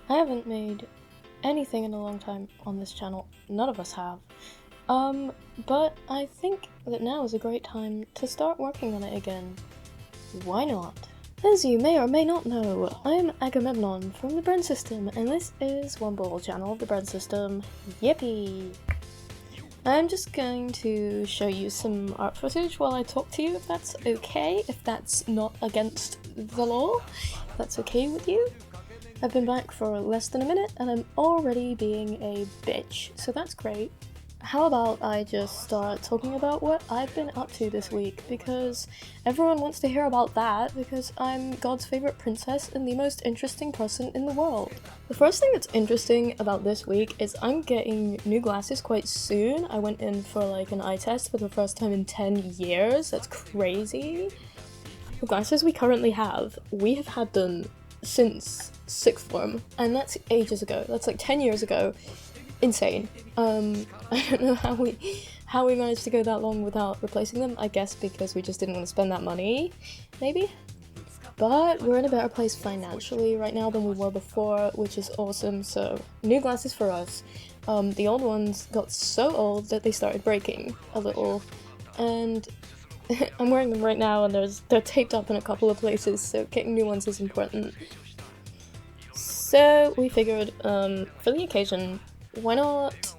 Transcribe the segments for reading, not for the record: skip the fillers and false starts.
I haven't made anything in a long time on this channel. None of us have. But I think that now is a great time to start working on it again. Why not? As you may or may not know, I'm Agamemnon from the Brand System, and this is one ball channel of the Brand System. Yippee! I'm just going to show you some art footage while I talk to you, if that's okay, if that's not against the law, if that's okay with you. I've been back for less than a minute and I'm already being a bitch, so that's great. How about I just start talking about what I've been up to this week, because everyone wants to hear about that, because I'm God's favourite princess and the most interesting person in the world. The first thing that's interesting about this week is I'm getting new glasses quite soon. I went in for like an eye test for the first time in 10 years, that's crazy. The glasses we currently have, we have had them since 6th form, and that's ages ago, that's like 10 years ago. Insane. I don't know how we managed to go that long without replacing them. I guess because we just didn't want to spend that money, maybe? But we're in a better place financially right now than we were before, which is awesome, so new glasses for us. The old ones got so old that they started breaking a little, and I'm wearing them right now and they're taped up in a couple of places, so getting new ones is important. So we figured, for the occasion, why not,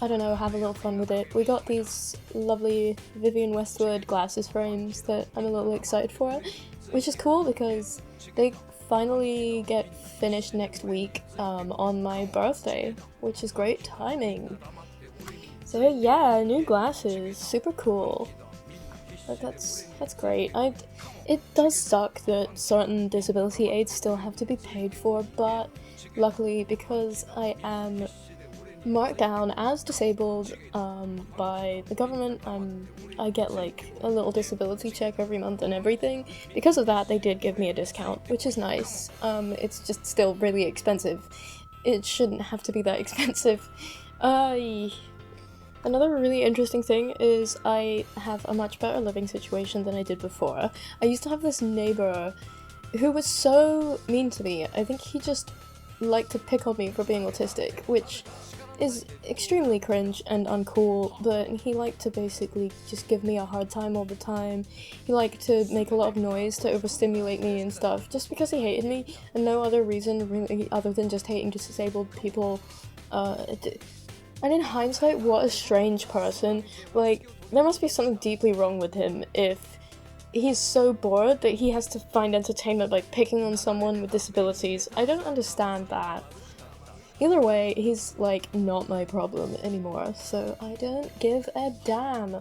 I don't know, have a little fun with it. We got these lovely Vivienne Westwood glasses frames that I'm a little excited for, which is cool because they finally get finished next week on my birthday, which is great timing. So yeah, new glasses, super cool. That's great. It does suck that certain disability aids still have to be paid for, but luckily, because I am marked down as disabled by the government, I get like a little disability check every month and everything. Because of that, they did give me a discount, which is nice. It's just still really expensive. It shouldn't have to be that expensive. Another really interesting thing is I have a much better living situation than I did before. I used to have this neighbor who was so mean to me. I think he just liked to pick on me for being autistic, which is extremely cringe and uncool, but he liked to basically just give me a hard time all the time. He liked to make a lot of noise to overstimulate me and stuff, just because he hated me, and no other reason really other than just hating disabled people. And in hindsight, what a strange person. Like, there must be something deeply wrong with him if he's so bored that he has to find entertainment by picking on someone with disabilities. I don't understand that. Either way, he's, like, not my problem anymore, so I don't give a damn.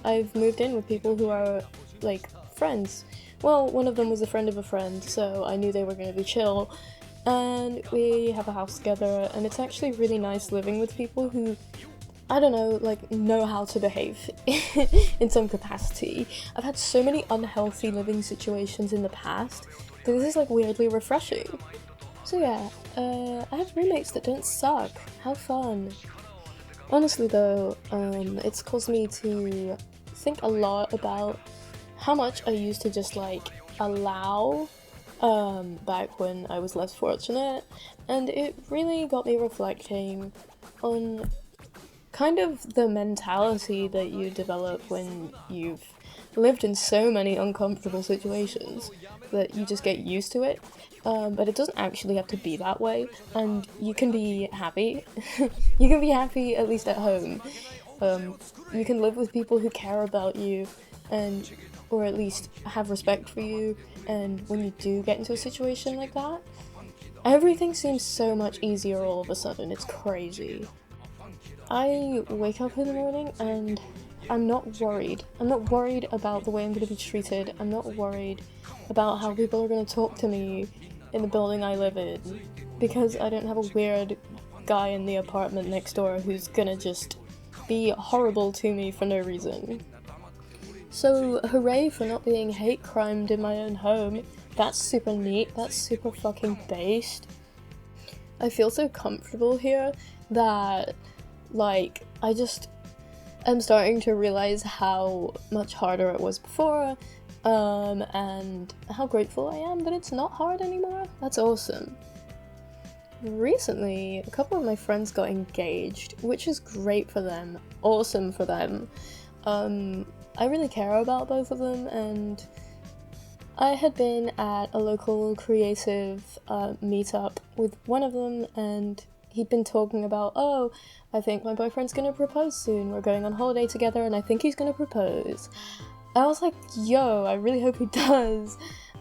I've moved in with people who are, like, friends. Well, one of them was a friend of a friend, so I knew they were gonna be chill. And we have a house together, and it's actually really nice living with people who, I don't know, like, know how to behave in some capacity. I've had so many unhealthy living situations in the past that this is, like, weirdly refreshing. So yeah, I have roommates that don't suck. How fun. Honestly though, it's caused me to think a lot about how much I used to just, like, allow back when I was less fortunate, and it really got me reflecting on kind of the mentality that you develop when you've lived in so many uncomfortable situations that you just get used to it, but it doesn't actually have to be that way, and you can be happy. You can be happy at least at home. You can live with people who care about you, and or at least have respect for you, and when you do get into a situation like that, everything seems so much easier all of a sudden. It's crazy. I wake up in the morning and I'm not worried. I'm not worried about the way I'm going to be treated. I'm not worried about how people are going to talk to me in the building I live in, because I don't have a weird guy in the apartment next door who's gonna just be horrible to me for no reason. So hooray for not being hate crimed in my own home. That's super neat, that's super fucking based. I feel so comfortable here that, like, I just am starting to realize how much harder it was before, and how grateful I am that it's not hard anymore. That's awesome. recently, a couple of my friends got engaged, which is great for them, awesome for them. I really care about both of them, and I had been at a local creative meetup with one of them, and he'd been talking about, oh, I think my boyfriend's gonna propose soon, we're going on holiday together and I think he's gonna propose. I was like, yo, I really hope he does.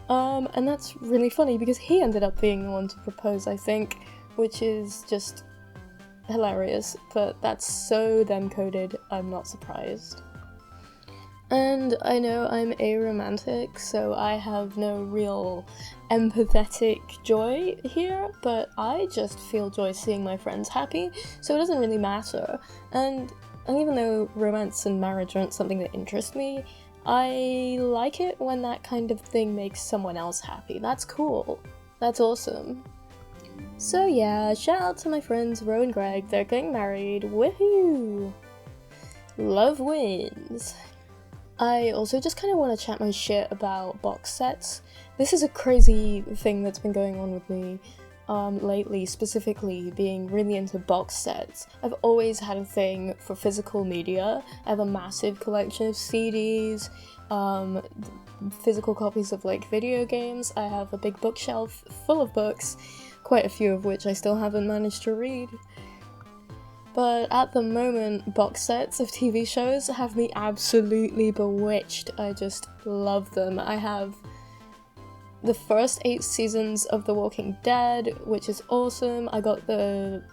And that's really funny because he ended up being the one to propose, I think, which is just hilarious, but that's so them coded, I'm not surprised. And I know I'm aromantic, so I have no real empathetic joy here, but I just feel joy seeing my friends happy, so it doesn't really matter. And even though romance and marriage aren't something that interests me, I like it when that kind of thing makes someone else happy. That's cool. That's awesome. So yeah, shout out to my friends Ro and Greg, they're getting married, woohoo! Love wins! I also just kind of want to chat my shit about box sets. This is a crazy thing that's been going on with me lately, specifically being really into box sets. I've always had a thing for physical media. I have a massive collection of CDs, physical copies of like video games. I have a big bookshelf full of books, quite a few of which I still haven't managed to read. But at the moment, box sets of TV shows have me absolutely bewitched. I just love them. I have the first 8 seasons of The Walking Dead, which is awesome. I got the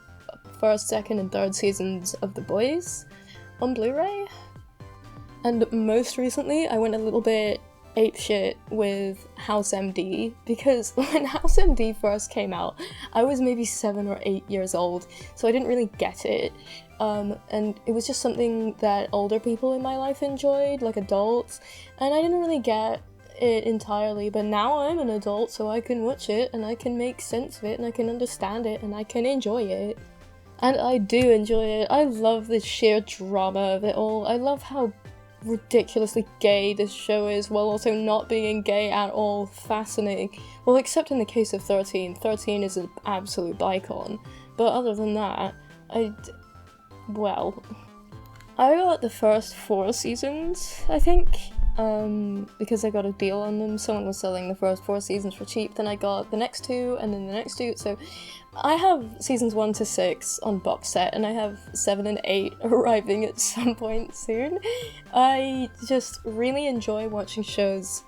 first, second, and third seasons of The Boys on Blu-ray. And most recently, I went a little bit apeshit with House MD, because when House MD first came out, I was maybe 7 or 8 years old, so I didn't really get it. And it was just something that older people in my life enjoyed, like adults, and I didn't really get it entirely, but now I'm an adult, so I can watch it, and I can make sense of it, and I can understand it, and I can enjoy it. And I do enjoy it. I love the sheer drama of it all. I love how ridiculously gay this show is, while also not being gay at all. Fascinating. Well, except in the case of 13. 13 is an absolute bicon. But other than that, I got the first 4 seasons, I think, because I got a deal on them. Someone was selling the first 4 seasons for cheap, then I got the next 2, and then the next 2, so I have seasons 1 to 6 on box set, and I have 7 and 8 arriving at some point soon. I just really enjoy watching shows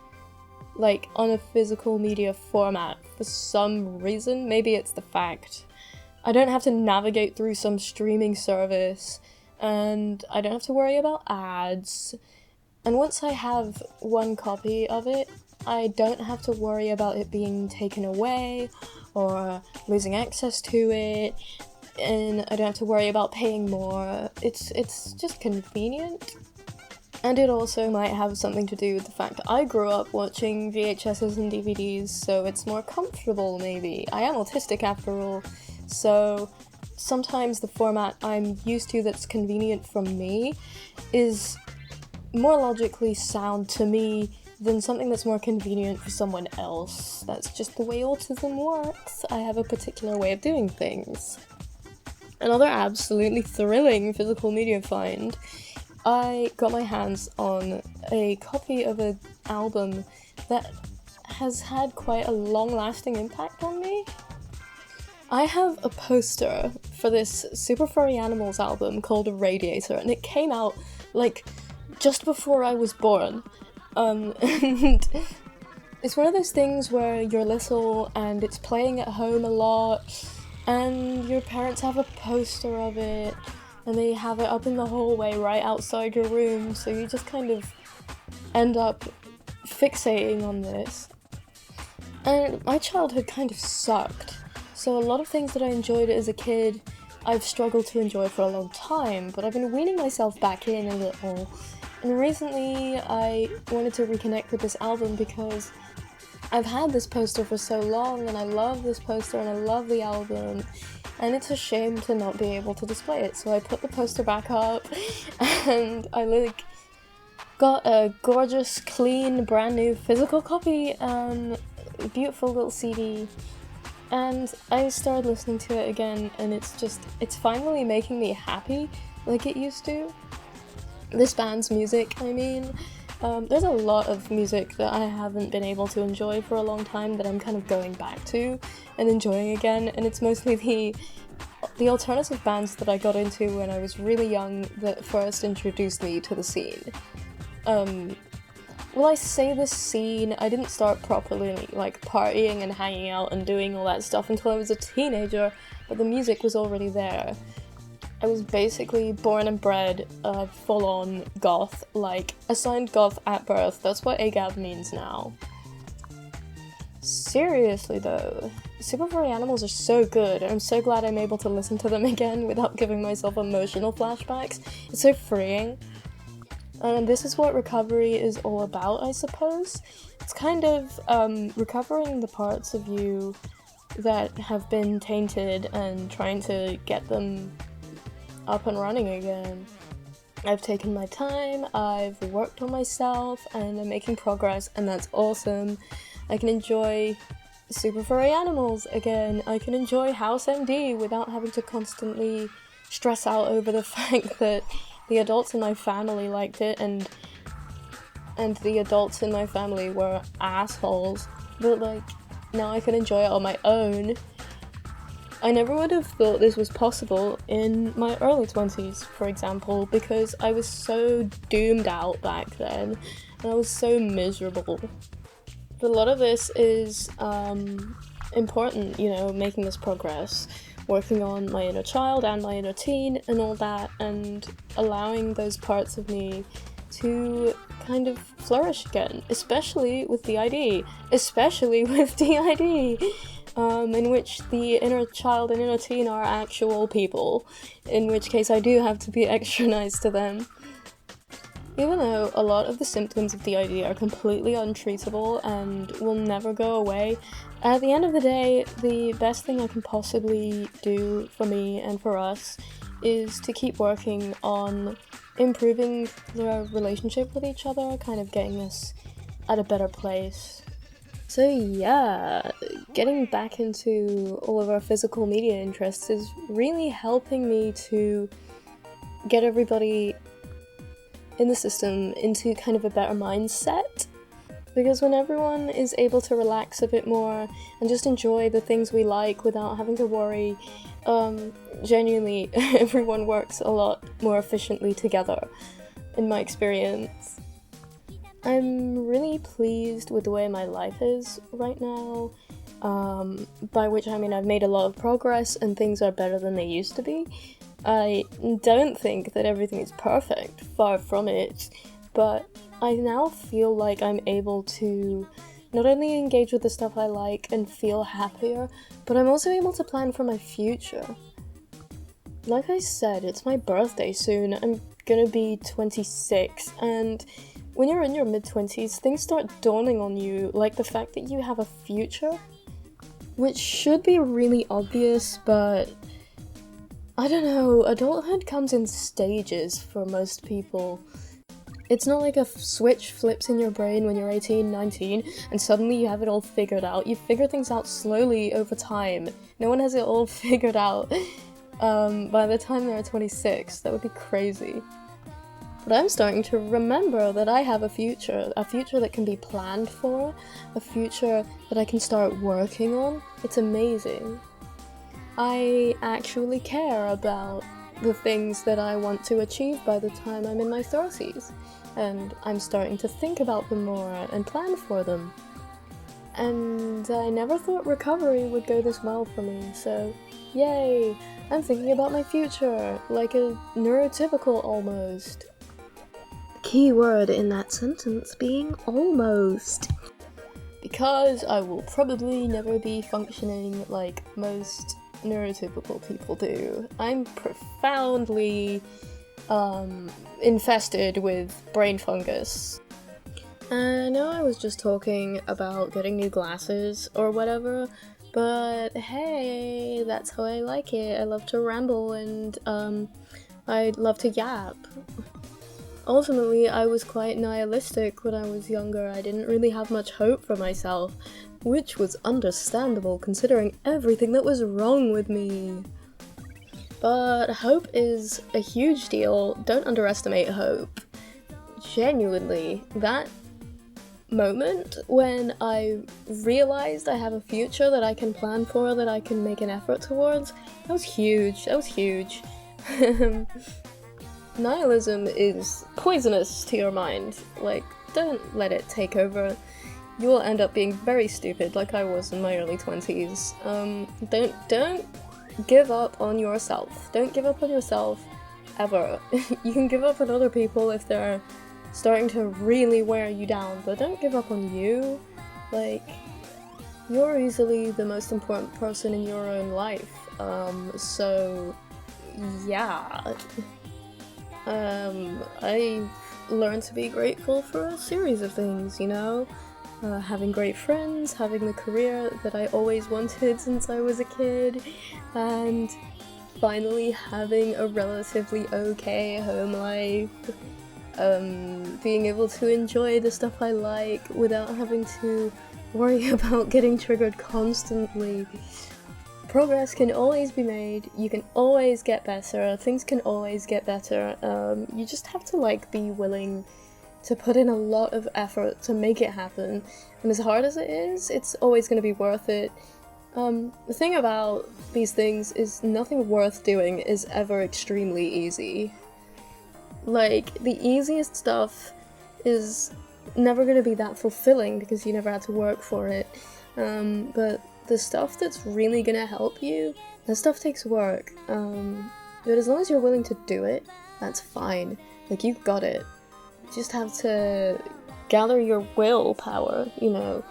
like on a physical media format for some reason. Maybe it's the fact I don't have to navigate through some streaming service, and I don't have to worry about ads. And once I have one copy of it, I don't have to worry about it being taken away or losing access to it, and I don't have to worry about paying more. It's just convenient. And it also might have something to do with the fact that I grew up watching VHSs and DVDs, so it's more comfortable maybe. I am autistic after all, so sometimes the format I'm used to that's convenient for me is more logically sound to me than something that's more convenient for someone else. That's just the way autism works. I have a particular way of doing things. Another absolutely thrilling physical media find, I got my hands on a copy of an album that has had quite a long-lasting impact on me. I have a poster for this Super Furry Animals album called Radiator, and it came out like just before I was born. And it's one of those things where you're little and it's playing at home a lot, and your parents have a poster of it, and they have it up in the hallway right outside your room, so you just kind of end up fixating on this. And my childhood kind of sucked, so a lot of things that I enjoyed as a kid, I've struggled to enjoy for a long time, but I've been weaning myself back in a little. And recently I wanted to reconnect with this album because I've had this poster for so long, and I love this poster and I love the album, and it's a shame to not be able to display it. So I put the poster back up, and I got a gorgeous, clean, brand new physical copy, beautiful little CD. And I started listening to it again, and it's finally making me happy like it used to. This band's music, I mean. There's a lot of music that I haven't been able to enjoy for a long time that I'm kind of going back to and enjoying again, and it's mostly the alternative bands that I got into when I was really young that first introduced me to the scene. Well, I say the scene, I didn't start properly, like, partying and hanging out and doing all that stuff until I was a teenager, but the music was already there. I was basically born and bred full-on goth, like, assigned goth at birth. That's what AGAB means now. Seriously though, Super Furry Animals are so good, and I'm so glad I'm able to listen to them again without giving myself emotional flashbacks. It's so freeing. And this is what recovery is all about, I suppose. It's kind of recovering the parts of you that have been tainted and trying to get them up and running again. I've taken my time, I've worked on myself, and I'm making progress, and that's awesome. I can enjoy Super Furry Animals again. I can enjoy House MD without having to constantly stress out over the fact that the adults in my family liked it, and the adults in my family were assholes. But, like, now I can enjoy it on my own. I never would have thought this was possible in my early 20s, for example, because I was so doomed out back then, and I was so miserable. But a lot of this is important, you know, making this progress, working on my inner child and my inner teen and all that, and allowing those parts of me to kind of flourish again, especially with DID. In which the inner child and inner teen are actual people, in which case I do have to be extra nice to them. Even though a lot of the symptoms of DID are completely untreatable and will never go away, at the end of the day, the best thing I can possibly do for me and for us is to keep working on improving the relationship with each other, kind of getting us at a better place. So yeah, getting back into all of our physical media interests is really helping me to get everybody in the system into kind of a better mindset. Because when everyone is able to relax a bit more and just enjoy the things we like without having to worry, genuinely, everyone works a lot more efficiently together, in my experience. I'm really pleased with the way my life is right now, by which I mean I've made a lot of progress and things are better than they used to be. I don't think that everything is perfect, far from it, but I now feel like I'm able to not only engage with the stuff I like and feel happier, but I'm also able to plan for my future. Like I said, it's my birthday soon. I'm gonna be 26, and when you're in your mid-20s, things start dawning on you, like the fact that you have a future, which should be really obvious, but I don't know, adulthood comes in stages for most people. It's not like a switch flips in your brain when you're 18, 19, and suddenly you have it all figured out. You figure things out slowly over time. No one has it all figured out by the time they're 26. That would be crazy. But I'm starting to remember that I have a future that can be planned for, a future that I can start working on. It's amazing. I actually care about the things that I want to achieve by the time I'm in my 30s, and I'm starting to think about them more and plan for them. And I never thought recovery would go this well for me, so yay! I'm thinking about my future, like a neurotypical almost. Key word in that sentence being almost. Because I will probably never be functioning like most neurotypical people do. I'm profoundly infested with brain fungus. I know I was just talking about getting new glasses or whatever, but hey, that's how I like it. I love to ramble and I love to yap. Ultimately, I was quite nihilistic when I was younger. I didn't really have much hope for myself, which was understandable considering everything that was wrong with me. But hope is a huge deal. Don't underestimate hope. Genuinely, that moment when I realized I have a future that I can plan for, that I can make an effort towards, that was huge. That was huge. Nihilism is poisonous to your mind. Like, don't let it take over. You will end up being very stupid like I was in my early 20s. Don't give up on yourself. Don't give up on yourself, ever. You can give up on other people if they're starting to really wear you down, but don't give up on you. Like, you're easily the most important person in your own life. So, yeah. I learned to be grateful for a series of things, you know? Having great friends, having the career that I always wanted since I was a kid, and finally having a relatively okay home life, being able to enjoy the stuff I like without having to worry about getting triggered constantly. Progress can always be made, you can always get better, things can always get better. You just have to, like, be willing to put in a lot of effort to make it happen, and as hard as it is, it's always going to be worth it. The thing about these things is nothing worth doing is ever extremely easy. Like, the easiest stuff is never going to be that fulfilling because you never had to work for it, but the stuff that's really going to help you, that stuff takes work, but as long as you're willing to do it, that's fine. Like, you've got it. You just have to gather your willpower, you know,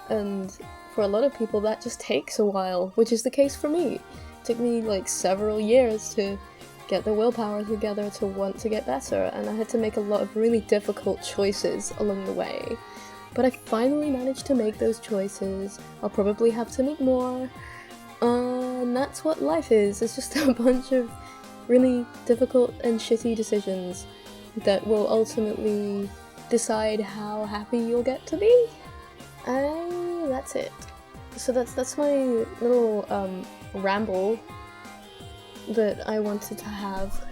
and for a lot of people that just takes a while, which is the case for me. It took me like several years to get the willpower together to want to get better, and I had to make a lot of really difficult choices along the way. But I finally managed to make those choices. I'll probably have to make more, and that's what life is. It's just a bunch of really difficult and shitty decisions that will ultimately decide how happy you'll get to be, and that's it. So that's my little ramble that I wanted to have.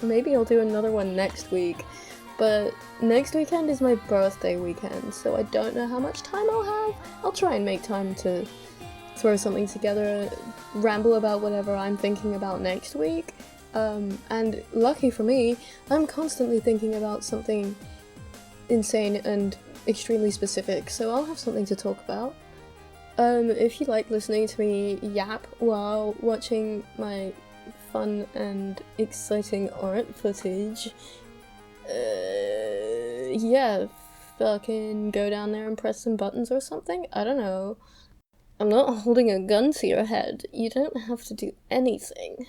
Maybe I'll do another one next week, but next weekend is my birthday weekend, so I don't know how much time I'll have. I'll try and make time to throw something together, ramble about whatever I'm thinking about next week. And lucky for me, I'm constantly thinking about something insane and extremely specific, so I'll have something to talk about. If you like listening to me yap while watching my fun and exciting art footage, yeah, fucking go down there and press some buttons or something? I don't know. I'm not holding a gun to your head. You don't have to do anything.